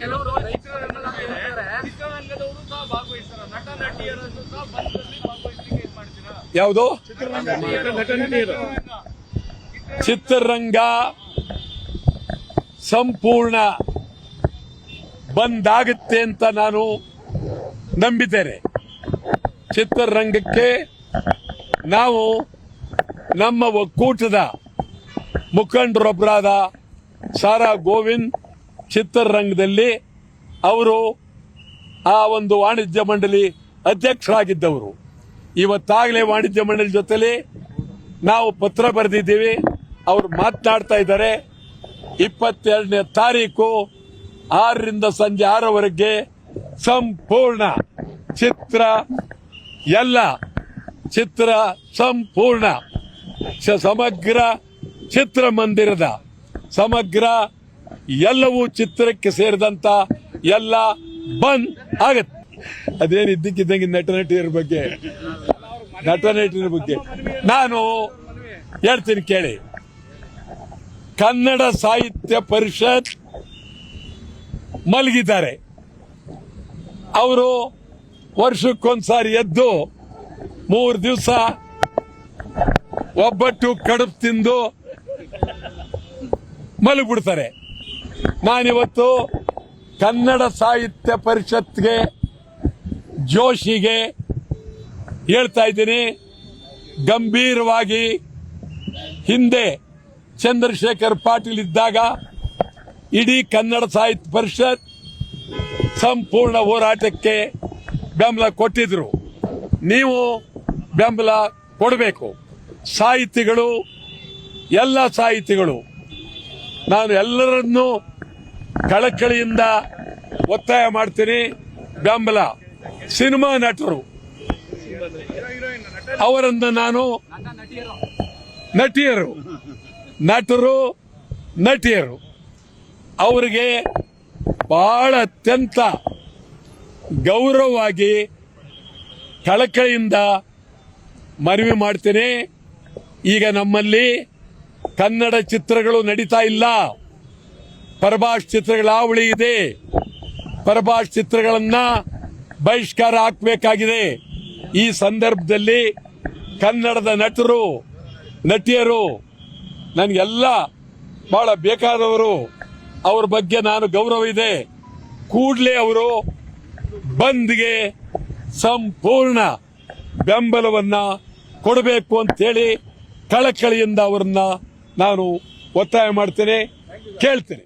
ಕೆಲವರು ಚಿತ್ರರಂಗದವರು ಸಹ ಭಾಗವಹಿಸ್ತಾರೆ, ನಟ ನಟಿಯರನ್ನು ಸಹ ಬಂದಲ್ಲಿ ಭಾಗವಹಿಸಲಿಕ್ಕೆ ಇದು ಮಾಡ್ತೀರಾ? ಯಾವುದು ಚಿತ್ರರಂಗ ಸಂಪೂರ್ಣ ಬಂದಾಗುತ್ತೆ ಅಂತ ನಾನು ನಂಬಿದ್ದೇನೆ. ಚಿತ್ರರಂಗಕ್ಕೆ ನಾವು ನಮ್ಮ ಒಕ್ಕೂಟದ ಮುಖಂಡರೊಬ್ಬರಾದ ಸಾರಾ ಗೋವಿಂದ್ ಚಿತ್ರರಂಗದಲ್ಲಿ ಅವರು ಆ ಒಂದು ವಾಣಿಜ್ಯ ಮಂಡಳಿ ಅಧ್ಯಕ್ಷರಾಗಿದ್ದವರು. ಇವತ್ತಾಗಲೇ ವಾಣಿಜ್ಯ ಮಂಡಳಿ ಜೊತೆಲಿ ನಾವು ಪತ್ರ ಬರೆದಿದ್ದೀವಿ. ಅವರು ಮಾತನಾಡ್ತಾ ಇದ್ದಾರೆ. 22ನೇ ತಾರೀಕು 6ರಿಂದ ಸಂಜೆ 6ರವರೆಗೆ ಸಂಪೂರ್ಣ ಚಿತ್ರ ಸಂಪೂರ್ಣ ಸಮಗ್ರ ಚಿತ್ರಮಂದಿರದ ಸಮಗ್ರ ಎಲ್ಲವೂ ಚಿತ್ರಕ್ಕೆ ಸೇರಿದಂತ ಎಲ್ಲ ಬಂದ್ ಆಗತ್ತೆ. ಅದೇನು ಇದ್ದಕ್ಕಿದ್ದಂಗೆ ನಟ ನಟಿಯರ ಬಗ್ಗೆ ನಾನು ಹೇಳ್ತೀನಿ ಕೇಳಿ. ಕನ್ನಡ ಸಾಹಿತ್ಯ ಪರಿಷತ್ ಮಲಗಿದ್ದಾರೆ. ಅವರು ವರ್ಷಕ್ಕೊಂದ್ಸಾರಿ ಎದ್ದು 3 ದಿವಸ ಒಬ್ಬಟ್ಟು ಕಡುಬು ತಿಂದು ಮಲಗಿಬಿಡ್ತಾರೆ. ನಾನಿವತ್ತು ಕನ್ನಡ ಸಾಹಿತ್ಯ ಪರಿಷತ್ಗೆ ಜೋಶಿಗೆ ಹೇಳ್ತಾ ಇದ್ದೀನಿ, ಗಂಭೀರವಾಗಿ ಹಿಂದೆ ಚಂದ್ರಶೇಖರ್ ಪಾಟೀಲ್ ಇದ್ದಾಗ ಇಡೀ ಕನ್ನಡ ಸಾಹಿತ್ಯ ಪರಿಷತ್ ಸಂಪೂರ್ಣ ಹೋರಾಟಕ್ಕೆ ಬೆಂಬಲ ಕೊಟ್ಟಿದ್ರು. ನೀವು ಬೆಂಬಲ ಕೊಡಬೇಕು. ಸಾಹಿತಿಗಳು, ಎಲ್ಲ ಸಾಹಿತಿಗಳು, ನಾನು ಎಲ್ಲರನ್ನೂ ಕಳಕಳಿಯಿಂದ ಒತ್ತಾಯ ಮಾಡ್ತೀನಿ. ಬೆಂಬಲ ಸಿನಿಮಾ ನಟರು ಅವರನ್ನು ನಾನು ನಟಿಯರು ಅವರಿಗೆ ಬಹಳ ಅತ್ಯಂತ ಗೌರವವಾಗಿ ಕಳಕಳಿಯಿಂದ ಮನವಿ ಮಾಡ್ತೇನೆ. ಈಗ ನಮ್ಮಲ್ಲಿ ಕನ್ನಡ ಚಿತ್ರಗಳು ನಡೀತಾ ಇಲ್ಲ. ಪರಭಾಷೆ ಚಿತ್ರಗಳ ಹಾವಳಿ ಇದೆ. ಪರಭಾಷೆ ಚಿತ್ರಗಳನ್ನ ಬಹಿಷ್ಕಾರ ಹಾಕಬೇಕಾಗಿದೆ. ಈ ಸಂದರ್ಭದಲ್ಲಿ ಕನ್ನಡದ ನಟರು ನಟಿಯರು ನನಗೆಲ್ಲ ಬಹಳ ಬೇಕಾದವರು, ಅವ್ರ ಬಗ್ಗೆ ನಾನು ಗೌರವ ಇದೆ. ಕೂಡಲೇ ಅವರು ಬಂದ್ಗೆ ಸಂಪೂರ್ಣ ಬೆಂಬಲವನ್ನ ಕೊಡಬೇಕು ಅಂತೇಳಿ ಕಳಕಳಿಯಿಂದ ಅವರನ್ನ ನಾನು ಒತ್ತಾಯ ಮಾಡ್ತೇನೆ, ಕೇಳ್ತೇನೆ.